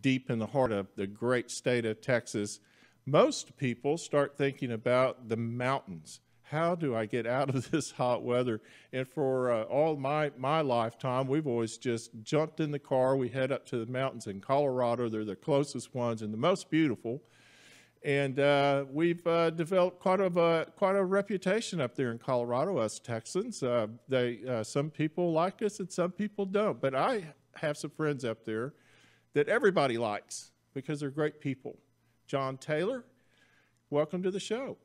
deep in the heart of the great state of Texas, most people start thinking about the mountains. How do I get out of this hot weather? And for all my lifetime, we've always just jumped in the car. We head up to the mountains in Colorado. They're the closest ones and the most beautiful. And we've developed quite a reputation up there in Colorado, us Texans. Some people like us and some people don't. But I have some friends up there that everybody likes because they're great people. John Taylor, welcome to the show.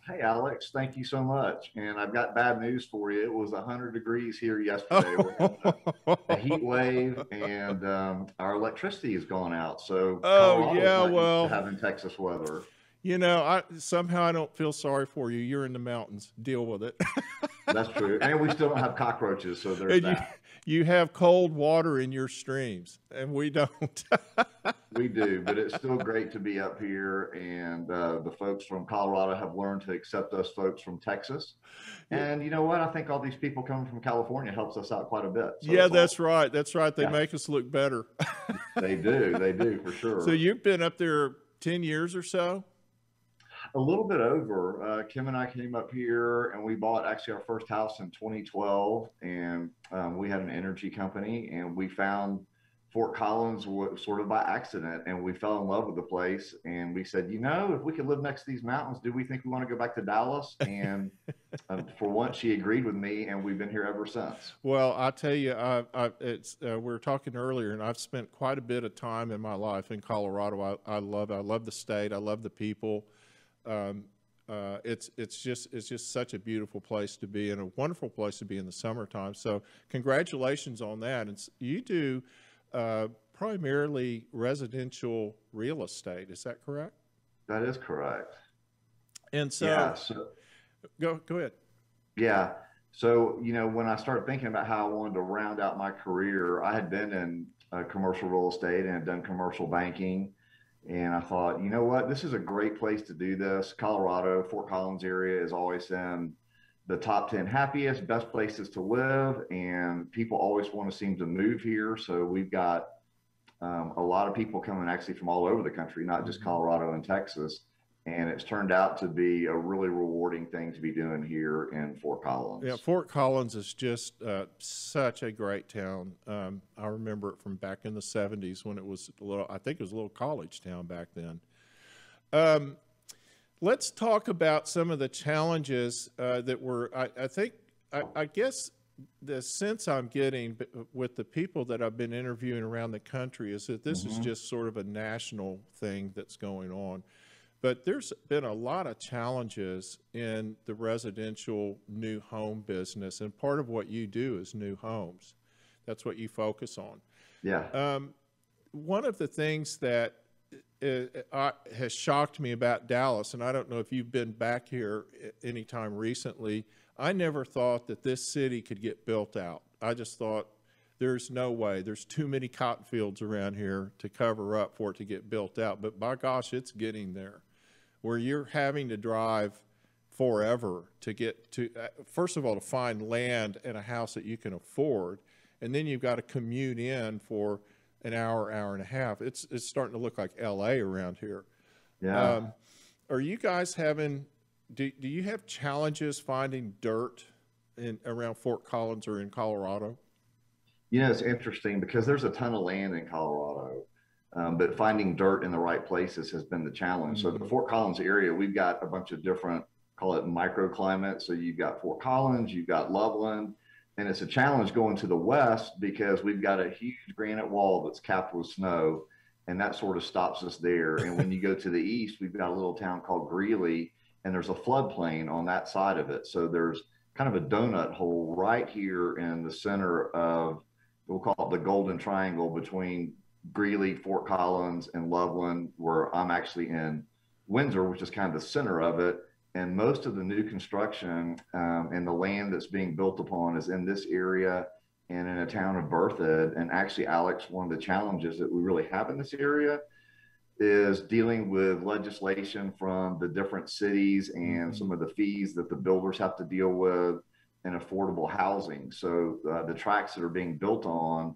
Hey, Alex, thank you so much. And I've got bad news for you. It was 100 degrees here yesterday. We're having a heat wave, and our electricity has gone out. So Colorado's not used to having Texas weather. You know, I don't feel sorry for you. You're in the mountains. Deal with it. That's true. And we still don't have cockroaches, so there's that. You have cold water in your streams, and we don't. We do, but it's still great to be up here, and the folks from Colorado have learned to accept us folks from Texas. And you know what? I think all these people coming from California helps us out quite a bit. So yeah, that's right. That's right. They make us look better. They do, for sure. So you've been up there 10 years or so? A little bit over. Kim and I came up here and we bought actually our first house in 2012, and we had an energy company, and we found Ft.Collins sort of by accident, and we fell in love with the place, and we said, you know, if we could live next to these mountains, do we think we want to go back to Dallas? And for once she agreed with me, and we've been here ever since. Well, I tell you, we were talking earlier, and I've spent quite a bit of time in my life in Colorado. I love the state. I love the people. It's just such a beautiful place to be, and a wonderful place to be in the summertime. So congratulations on that. And you do primarily residential real estate. Is that correct? That is correct. And so, go ahead. Yeah. So, you know, when I started thinking about how I wanted to round out my career, I had been in commercial real estate and had done commercial banking. And I thought, you know what, this is a great place to do this. Colorado, Ft.Collins area is always in the top 10 happiest, best places to live. And people always want to seem to move here. So we've got a lot of people coming actually from all over the country, not just Colorado and Texas. And it's turned out to be a really rewarding thing to be doing here in Ft.Collins. Yeah, Ft.Collins is just such a great town. I remember it from back in the 70s when it was I think it was a little college town back then. Let's talk about some of the challenges that were, I guess the sense I'm getting with the people that I've been interviewing around the country is that this is just sort of a national thing that's going on. But there's been a lot of challenges in the residential new home business, and part of what you do is new homes. That's what you focus on. Yeah. One of the things that has shocked me about Dallas, and I don't know if you've been back here anytime recently, I never thought that this city could get built out. I just thought there's no way. There's too many cotton fields around here to cover up for it to get built out. But by gosh, it's getting there, where you're having to drive forever to get to, first of all, to find land and a house that you can afford. And then you've got to commute in for an hour, hour and a half. It's starting to look like LA around here. Yeah. Are you guys having, do you have challenges finding dirt around Ft.Collins or in Colorado? You know, it's interesting because there's a ton of land in Colorado, but finding dirt in the right places has been the challenge. So the Ft.Collins area, we've got a bunch of different, call it microclimates. So you've got Ft.Collins, you've got Loveland, and it's a challenge going to the west because we've got a huge granite wall that's capped with snow, and that sort of stops us there. And when you go to the east, we've got a little town called Greeley, and there's a floodplain on that side of it. So there's kind of a donut hole right here in the center of, we'll call it the golden triangle between Greeley, Ft.Collins, and Loveland, where I'm actually in Windsor, which is kind of the center of it. And most of the new construction and the land that's being built upon is in this area and in a town of Berthoud. And actually, Alex, one of the challenges that we really have in this area is dealing with legislation from the different cities and some of the fees that the builders have to deal with and affordable housing. So the tracts that are being built on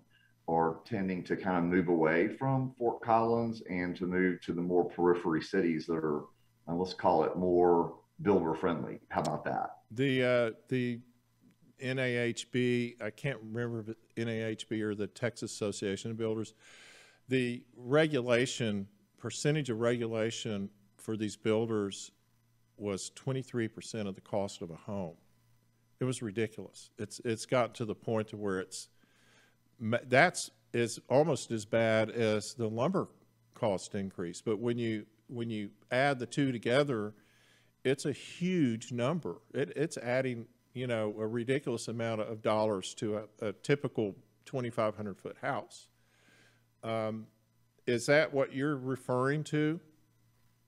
are tending to kind of move away from Fort Collins and to move to the more periphery cities that are, let's call it, more builder friendly. How about that? The NAHB, I can't remember if it's NAHB or the Texas Association of Builders, the regulation, percentage of regulation for these builders was 23% of the cost of a home. It was ridiculous. It's got to the point to where that's almost as bad as the lumber cost increase. But when you add the two together, it's a huge number. It's adding, you know, a ridiculous amount of dollars to a typical 2,500 foot house. Is that what you're referring to?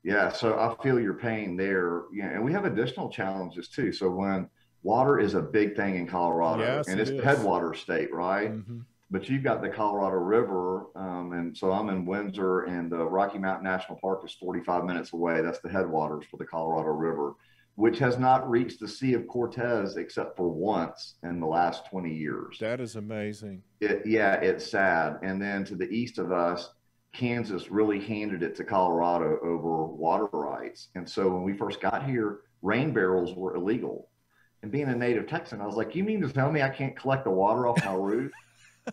Yeah, so I feel your pain there. Yeah, and we have additional challenges too. So when water is a big thing in Colorado, Yes, and it it's the is. headwater state, right? Mm-hmm. But you've got the Colorado River, and so I'm in Windsor, and the Rocky Mountain National Park is 45 minutes away. That's the headwaters for the Colorado River, which has not reached the Sea of Cortez except for once in the last 20 years. That is amazing. Yeah, it's sad. And then to the east of us, Kansas really handed it to Colorado over water rights. And so when we first got here, rain barrels were illegal. And being a native Texan, I was like, you mean to tell me I can't collect the water off my roof?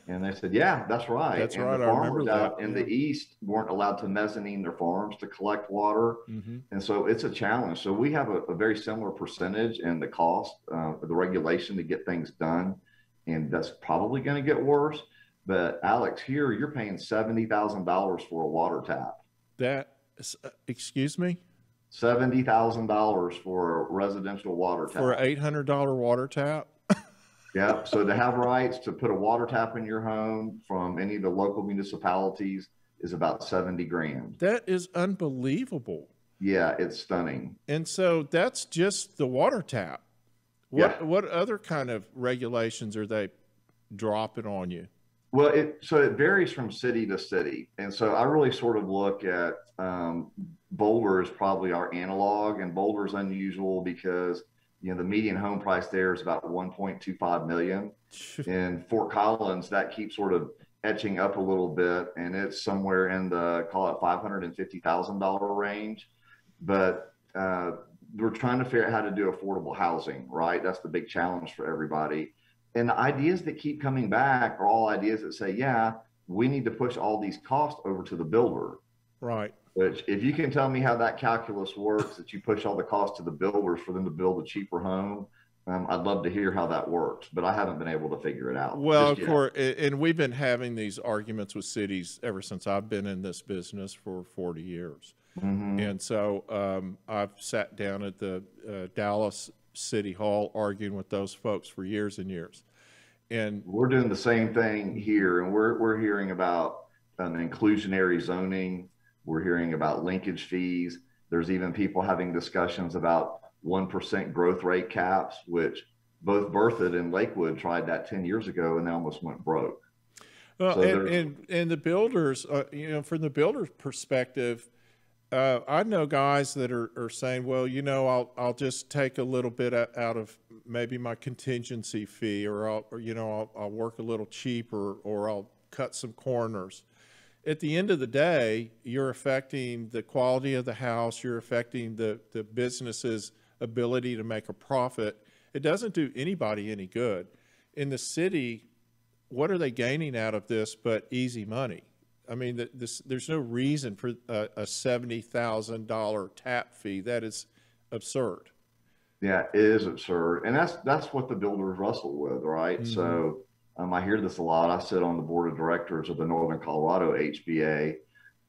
And they said, yeah, that's right. That's and right. the I remember farmers that. out in the east weren't allowed to mezzanine their farms to collect water. Mm-hmm. And so it's a challenge. So we have a very similar percentage in the cost of the regulation to get things done. And that's probably going to get worse. But Alex, here you're paying $70,000 for a water tap. Excuse me? $70,000 for a residential water tap. For an $800 water tap? Yeah. So to have rights to put a water tap in your home from any of the local municipalities is about 70 grand. That is unbelievable. Yeah, it's stunning. And so that's just the water tap. What other kind of regulations are they dropping on you? Well, it varies from city to city. And so I really sort of look at Boulder is probably our analog, and Boulder's unusual because the median home price there is about 1.25 million. In Fort Collins, that keeps sort of etching up a little bit, and it's somewhere in the, call it, $550,000 range. But we're trying to figure out how to do affordable housing, right? That's the big challenge for everybody. And the ideas that keep coming back are all ideas that say, yeah, we need to push all these costs over to the builder. Right. Which, if you can tell me how that calculus works, that you push all the costs to the builders for them to build a cheaper home, I'd love to hear how that works, but I haven't been able to figure it out. Well, of course, and we've been having these arguments with cities ever since I've been in this business for 40 years. Mm-hmm. And so I've sat down at the Dallas City Hall arguing with those folks for years and years. And we're doing the same thing here, and we're hearing about inclusionary zoning. We're hearing about linkage fees. There's even people having discussions about 1% growth rate caps, which both Berthoud and Lakewood tried that 10 years ago, and they almost went broke. Well, so and the builders, from the builder's perspective, I know guys that are saying, well, I'll just take a little bit out of maybe my contingency fee, or I'll work a little cheaper, or I'll cut some corners. At the end of the day, you're affecting the quality of the house. You're affecting the business's ability to make a profit. It doesn't do anybody any good. In the city, what are they gaining out of this but easy money? I mean, there's no reason for a $70,000 tap fee. That is absurd. Yeah, it is absurd. And that's what the builders wrestle with, right? Mm-hmm. So I hear this a lot. I sit on the board of directors of the Northern Colorado HBA,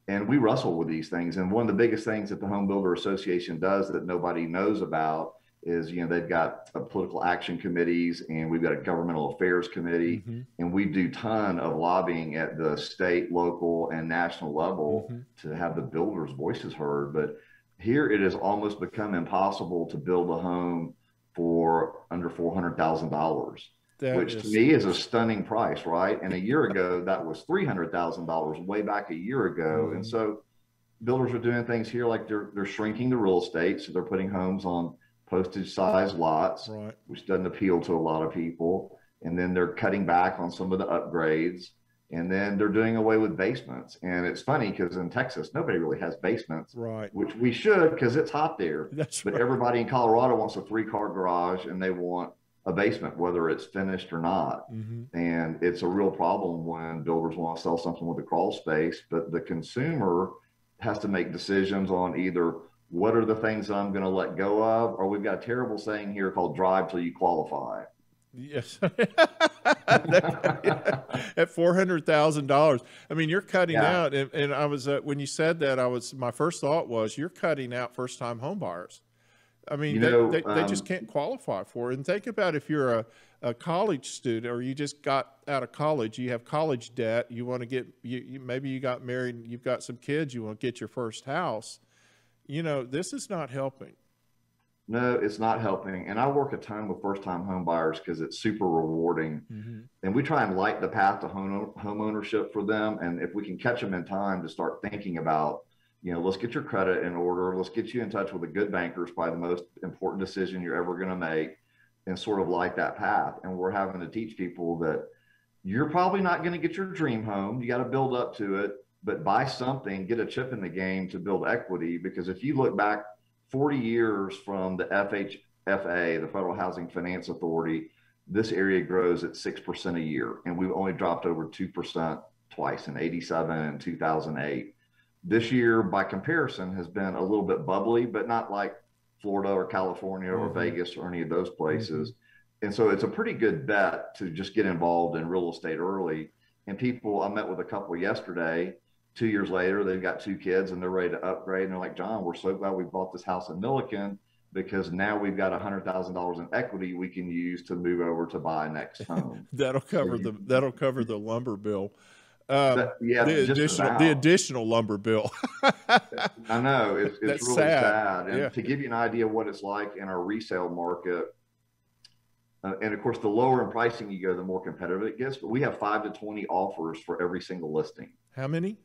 and we wrestle with these things. And one of the biggest things that the Home Builder Association does that nobody knows about is, they've got political action committees, and we've got a governmental affairs committee, mm-hmm. and we do ton of lobbying at the state, local, and national level mm-hmm. to have the builders' voices heard. But here it has almost become impossible to build a home for under $400,000. Which to me is a stunning price, right? And a year ago, that was $300,000 way back a year ago. Mm-hmm. And so builders are doing things here like they're shrinking the real estate. So they're putting homes on postage size lots, right, which doesn't appeal to a lot of people. And then they're cutting back on some of the upgrades. And then they're doing away with basements. And it's funny because in Texas, nobody really has basements, Right. which we should because it's hot there. That's but right. everybody in Colorado wants a 3-car garage and they want a basement, whether it's finished or not. And it's a real problem when builders want to sell something with a crawl space, but the consumer has to make decisions on either what are the things that I'm going to let go of, or we've got a terrible saying here called drive till you qualify. Yes. At $400,000. I mean, you're cutting out, and I was, when you said that, my first thought was you're cutting out first-time home buyers. I mean, they just can't qualify for it. And think about if you're a college student or you just got out of college, you have college debt, you want to get, maybe you got married, and you've got some kids, you want to get your first house. You know, this is not helping. No, it's not helping. And I work a ton with first-time home buyers because it's super rewarding. And we try and light the path to home ownership for them. And if we can catch them in time to start thinking about, you know, let's get your credit in order. Let's get you in touch with a good banker. It's probably the most important decision you're ever going to make, and sort of light that path. And we're having to teach people that you're probably not going to get your dream home. You got to build up to it, but buy something, get a chip in the game to build equity. Because if you look back 40 years from the FHFA, the Federal Housing Finance Authority, this area grows at 6% a year. And we've only dropped over 2% twice, in 87 and 2008. This year, by comparison, has been a little bit bubbly, but not like Florida or California or Vegas or any of those places. And so it's a pretty good bet to just get involved in real estate early. And people, I met with a couple yesterday, 2 years later, they've got 2 kids and they're ready to upgrade. And they're like, John, we're so glad we bought this house in Milliken because now we've got $100,000 in equity we can use to move over to buy next home. That'll cover the lumber bill. The additional lumber bill. I know it's really sad. And yeah. To give you an idea of what it's like in our resale market, and of course, the lower in pricing you go, the more competitive it gets. But we have 5 to 20 offers for every single listing. How many?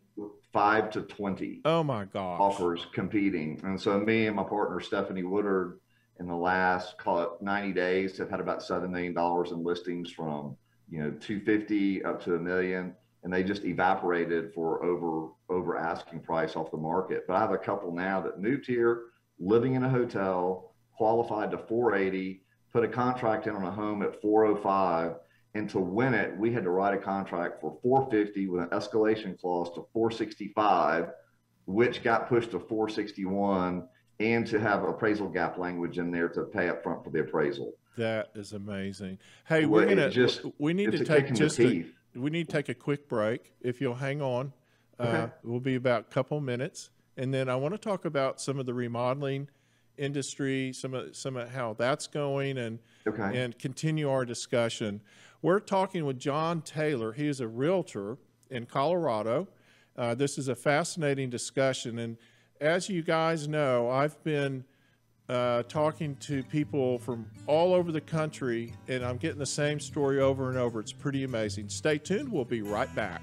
5 to 20. Oh my gosh. Offers competing. And so me and my partner Stephanie Woodard, in the last, call it 90 days, have had about $7 million in listings from, you know, 250 up to $1 million. And they just evaporated for over asking price off the market. But I have a couple now that moved here, living in a hotel, qualified to 480, put a contract in on a home at 405, and to win it, we had to write a contract for 450 with an escalation clause to 465, which got pushed to 461, and to have appraisal gap language in there to pay up front for the appraisal. That is amazing. Hey, we need to take a quick break. If you'll hang on, we'll be about a couple minutes. And then I want to talk about some of the remodeling industry, some of how that's going, and continue our discussion. We're talking with John Taylor. He is a realtor in Colorado. This is a fascinating discussion. And as you guys know, I've been talking to people from all over the country, and I'm getting the same story over and over. It's pretty amazing. Stay tuned. We'll be right back.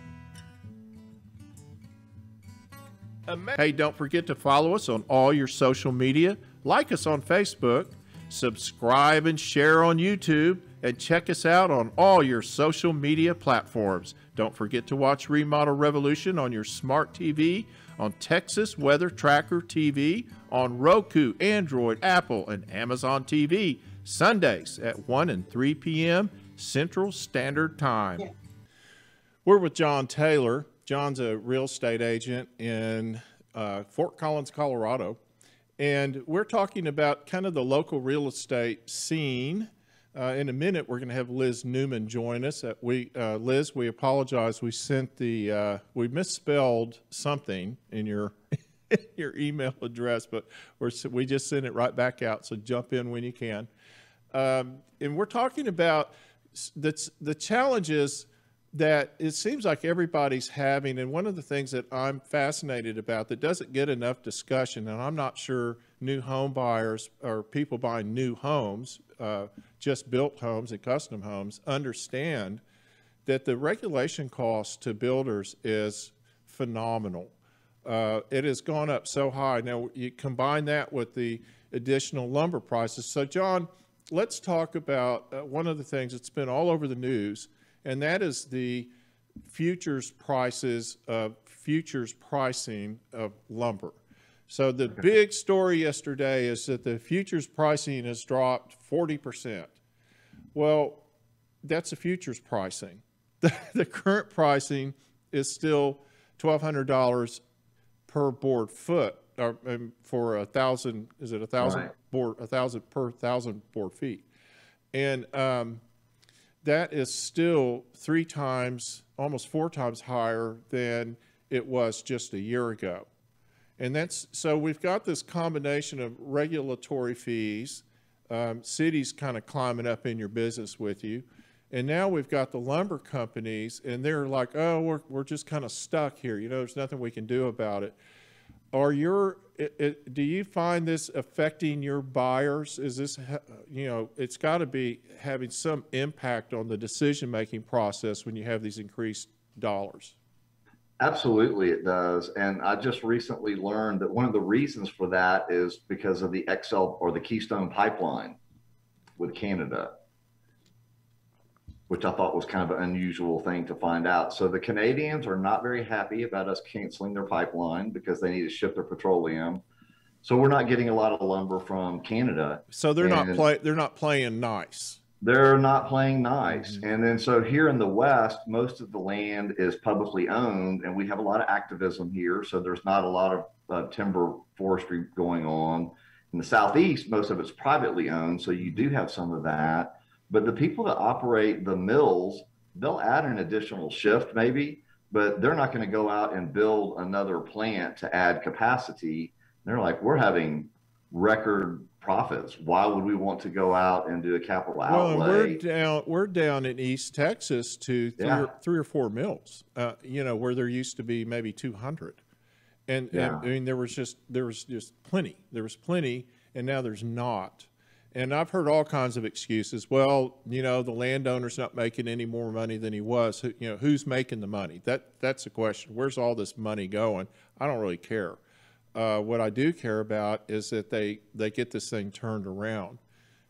Hey, don't forget to follow us on all your social media. Like us on Facebook, subscribe and share on YouTube, and check us out on all your social media platforms. Don't forget to watch Remodel Revolution on your smart TV, on Texas Weather Tracker TV, on Roku, Android, Apple, and Amazon TV, Sundays at 1 and 3 p.m. Central Standard Time. Yeah. We're with John Taylor. John's a real estate agent in Ft.Collins, Colorado. And we're talking about kind of the local real estate scene. In a minute, we're going to have Liz Newman join us. Liz, we apologize. We sent we misspelled something in your your email address, but we just sent it right back out. So jump in when you can. And we're talking about the challenges that it seems like everybody's having. And one of the things that I'm fascinated about that doesn't get enough discussion, and I'm not sure new home buyers or people buying new homes, just built homes and custom homes, understand that the regulation cost to builders is phenomenal. It has gone up so high. Now you combine that with the additional lumber prices. So John, let's talk about one of the things that's been all over the news, and that is the futures pricing of lumber. So the big story yesterday is that the futures pricing has dropped 40%. Well, that's the futures pricing. The current pricing is still $1,200 per board foot, or for 1,000. Is it 1,000 Right. board? 1,000 per 1,000 board feet, and that is still 3 times, almost 4 times higher than it was just a year ago. And that's, so we've got this combination of regulatory fees, cities kind of climbing up in your business with you. And now we've got the lumber companies, and they're like, oh, we're just kind of stuck here. You know, there's nothing we can do about it. Do you find this affecting your buyers? Is this, you know, it's got to be having some impact on the decision-making process when you have these increased dollars. Absolutely, it does. And I just recently learned that one of the reasons for that is because of the XL or the Keystone pipeline with Canada, which I thought was kind of an unusual thing to find out. So the Canadians are not very happy about us canceling their pipeline because they need to ship their petroleum. So we're not getting a lot of lumber from Canada. So they're not playing nice. They're not playing nice. And then so here in the West, most of the land is publicly owned, and we have a lot of activism here. So there's not a lot of timber forestry going on. In the Southeast, most of it's privately owned. So you do have some of that. But the people that operate the mills, they'll add an additional shift maybe, but they're not going to go out and build another plant to add capacity. They're like, we're having record profits. Why would we want to go out and do a capital outlay? Well, we're down in East Texas to three or four mills, you know, where there used to be maybe 200. And I mean, there was just plenty. There was plenty, and now there's not. And I've heard all kinds of excuses. Well, you know, the landowner's not making any more money than he was. You know, who's making the money? That's the question. Where's all this money going? I don't really care. What I do care about is that they get this thing turned around,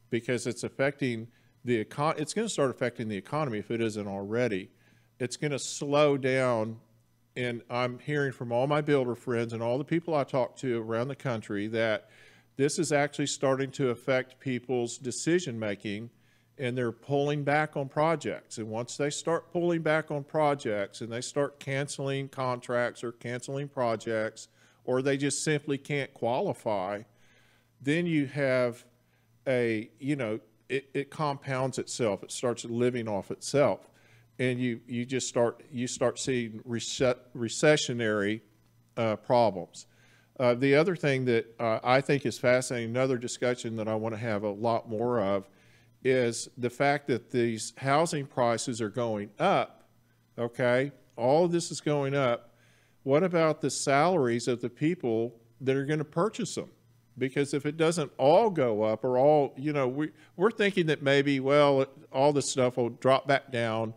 because it's affecting the econ. It's going to start affecting the economy if it isn't already. It's going to slow down. And I'm hearing from all my builder friends and all the people I talk to around the country that this is actually starting to affect people's decision making, and they're pulling back on projects. And once they start pulling back on projects and they start canceling contracts or canceling projects, or they just simply can't qualify, then you have you know, it compounds itself. It starts living off itself. And you start seeing recessionary problems. The other thing that I think is fascinating, another discussion that I want to have a lot more of, is the fact that these housing prices are going up, okay? All of this is going up. What about the salaries of the people that are going to purchase them? Because if it doesn't all go up, or all, you know, we're thinking that maybe, well, all this stuff will drop back down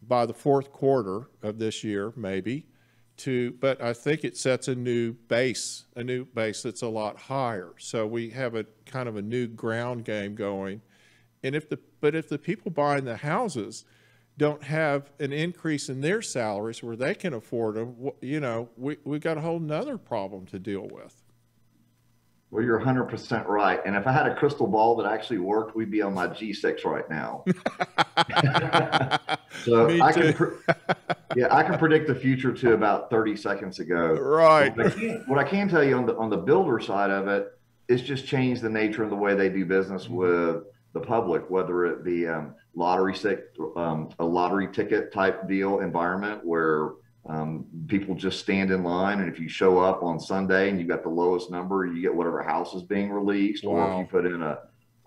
by the fourth quarter of this year, maybe. But I think it sets a new base that's a lot higher. So we have a kind of a new ground game going. And if the people buying the houses don't have an increase in their salaries where they can afford them, you know, we got a whole nother problem to deal with. Well, you're 100% right. And if I had a crystal ball that actually worked, we'd be on my G6 right now. So I can predict the future to about 30 seconds ago. Right. What I can tell you on the builder side of it is just change the nature of the way they do business with the public, whether it be a lottery ticket type deal environment where people just stand in line, and if you show up on Sunday and you got the lowest number, you get whatever house is being released. Wow. Or if you put in a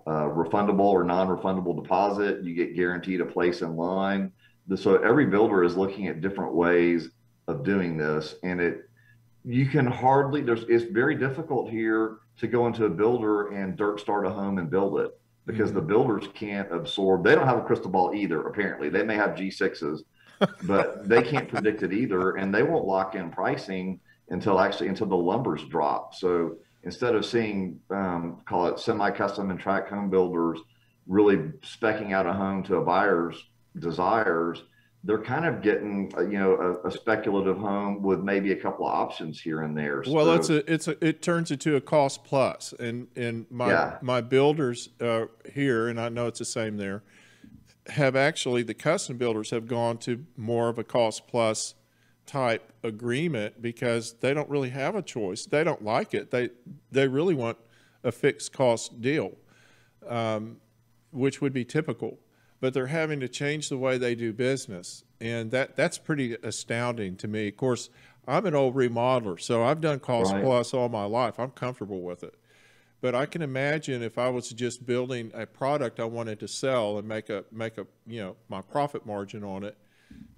refundable or non-refundable deposit, you get guaranteed a place in line. So every builder is looking at different ways of doing this, and it's very difficult here to go into a builder and dirt start a home and build it, because the builders can't absorb. They don't have a crystal ball either. Apparently, they may have G6s, but they can't predict it either, and they won't lock in pricing until the lumbers drop. So instead of seeing, call it semi-custom and tract home builders really specking out a home to a buyer's desires, they're kind of getting, a speculative home with maybe a couple of options here and there. Well, So it turns into a cost plus, and yeah, my builders here, and I know it's the same there, have actually, the custom builders have gone to more of a cost plus type agreement because they don't really have a choice. They don't like it. They really want a fixed cost deal, which would be typical, but they're having to change the way they do business. And that's pretty astounding to me. Of course, I'm an old remodeler, so I've done cost right. plus all my life. I'm comfortable with it. But I can imagine if I was just building a product I wanted to sell and make a my profit margin on it,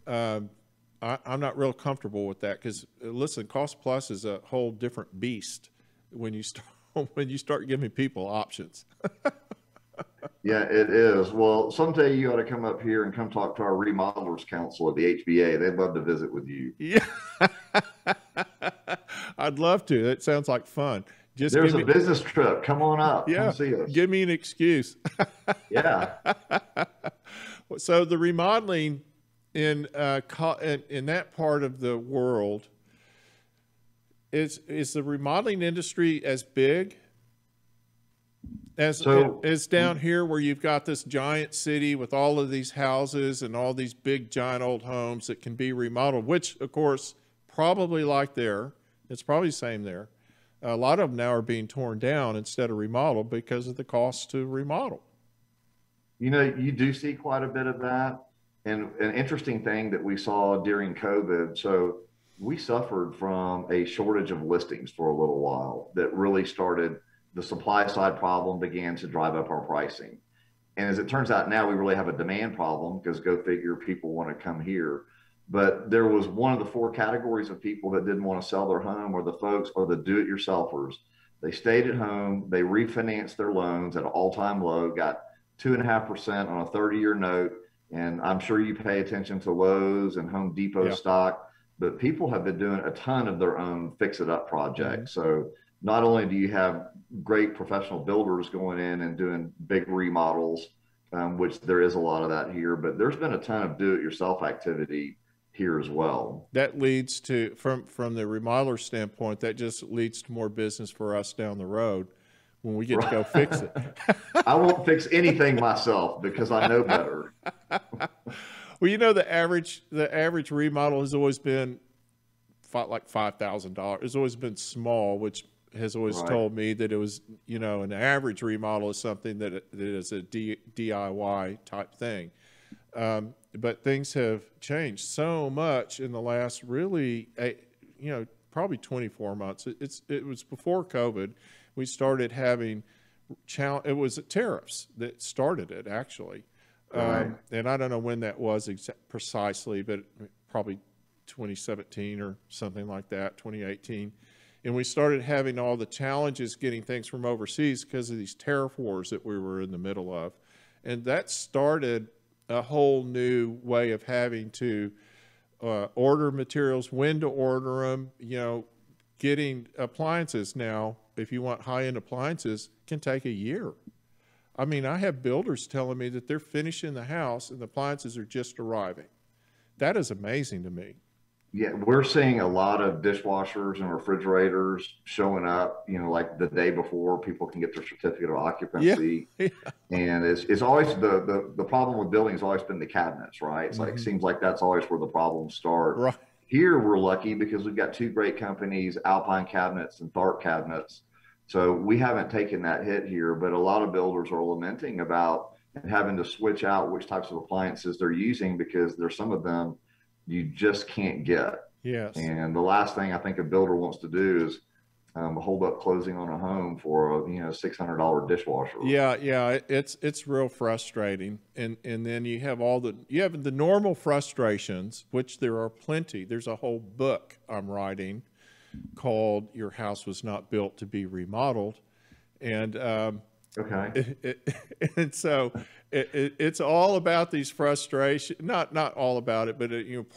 I'm not real comfortable with that because listen, cost plus is a whole different beast when you start when you start giving people options. Yeah, it is. Well, someday you ought to come up here and come talk to our remodelers council at the HBA. They'd love to visit with you. Yeah, I'd love to. That sounds like fun. Just There's give a me, business trip. Come on up. Come yeah, see us. give me an excuse. Yeah. So the remodeling in in that part of the world is the remodeling industry as big as down here where you've got this giant city with all of these houses and all these big giant old homes that can be remodeled, which of course probably like there, it's probably the same there. A lot of them now are being torn down instead of remodeled because of the cost to remodel. You do see quite a bit of that. And an interesting thing that we saw during COVID, so we suffered from a shortage of listings for a little while that really started, the supply side problem began to drive up our pricing. And as it turns out now, we really have a demand problem because go figure, people want to come here. But there was one of the four categories of people that didn't want to sell their home or the folks or the do-it-yourselfers. They stayed at home, they refinanced their loans at an all-time low, got 2.5% on a 30-year note. And I'm sure you pay attention to Lowe's and Home Depot Yeah. stock, but people have been doing a ton of their own fix-it-up projects. Mm-hmm. So not only do you have great professional builders going in and doing big remodels, which there is a lot of that here, but there's been a ton of do-it-yourself activity here as well. That leads to, from the remodeler standpoint, that just leads to more business for us down the road when we get to go fix it. I won't fix anything myself because I know better. Well, the average remodel has always been like $5,000. It's always been small, which has always Right. told me that it was, an average remodel is something that is a DIY type thing. But things have changed so much in the last really, probably 24 months. It was before COVID. We started having it was tariffs that started it actually. Right. And I don't know when that was precisely, but probably 2017 or something like that, 2018. And we started having all the challenges getting things from overseas because of these tariff wars that we were in the middle of. And that started a whole new way of having to order materials, when to order them, getting appliances now, if you want high-end appliances, can take a year. I mean, I have builders telling me that they're finishing the house and the appliances are just arriving. That is amazing to me. Yeah, we're seeing a lot of dishwashers and refrigerators showing up, like the day before people can get their certificate of occupancy. Yeah. And it's always the problem with building has always been the cabinets, right? It's like, seems like that's always where the problems start. Right. Here, we're lucky because we've got two great companies, Alpine Cabinets and Tharp Cabinets. So we haven't taken that hit here, but a lot of builders are lamenting about having to switch out which types of appliances they're using because there's some of them you just can't get. Yes. And the last thing I think a builder wants to do is hold up closing on a home for a $600 dishwasher. Yeah, it's real frustrating. And then you have the normal frustrations, which there are plenty. There's a whole book I'm writing called "Your House Was Not Built to Be Remodeled," and Okay. and so it's all about these frustrations. Not all about it, but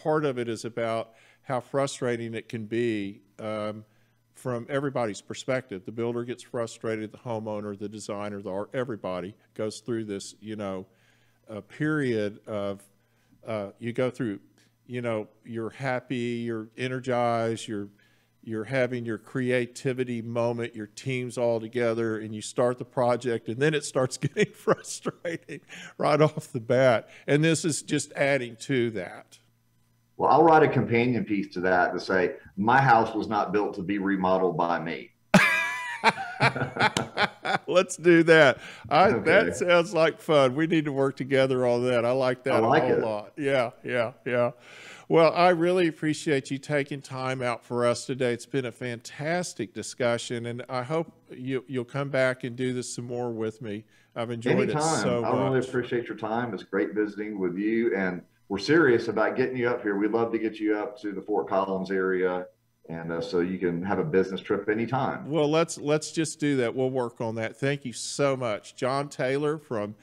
part of it is about how frustrating it can be from everybody's perspective. The builder gets frustrated, the homeowner, the designer, everybody goes through this, a period of you go through, you know, you're happy, you're energized, you're having your creativity moment, your team's all together, and you start the project, and then it starts getting frustrating right off the bat. And this is just adding to that. Well, I'll write a companion piece to that to say, my house was not built to be remodeled by me. Let's do that. Okay. That sounds like fun. We need to work together on that. I like that a whole lot. Yeah. Well, I really appreciate you taking time out for us today. It's been a fantastic discussion, and I hope you'll come back and do this some more with me. I've enjoyed it so much. I really appreciate your time. It's great visiting with you, and we're serious about getting you up here. We'd love to get you up to the Fort Collins area, and so you can have a business trip anytime. Well, let's just do that. We'll work on that. Thank you so much. John Taylor from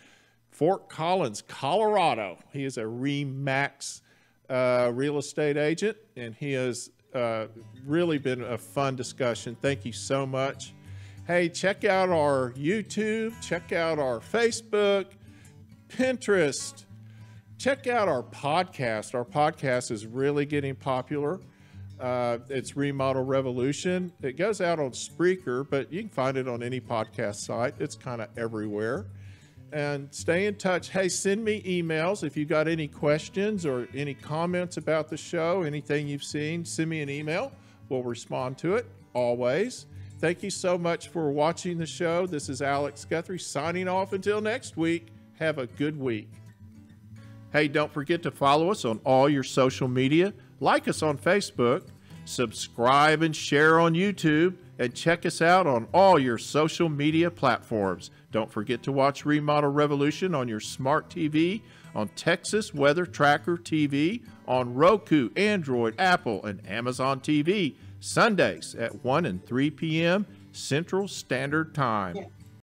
Ft.Collins, Colorado. He is a Remax real estate agent, and he has really been a fun discussion. Thank you so much. Hey, check out our YouTube, check out our Facebook, Pinterest, check out our podcast. Our podcast is really getting popular. It's Remodel Revolution. It goes out on Spreaker, but you can find it on any podcast site. It's kind of everywhere. And stay in touch. Hey, send me emails if you got any questions or any comments about the show, anything you've seen, send me an email. We'll respond to it always. Thank you so much for watching the show. This is Alex Guthrie signing off until next week. Have a good week. Hey, don't forget to follow us on all your social media. Like us on Facebook, subscribe and share on YouTube, and check us out on all your social media platforms. Don't forget to watch Remodel Revolution on your smart TV, on Texas Weather Tracker TV, on Roku, Android, Apple, and Amazon TV, Sundays at 1 and 3 p.m. Central Standard Time.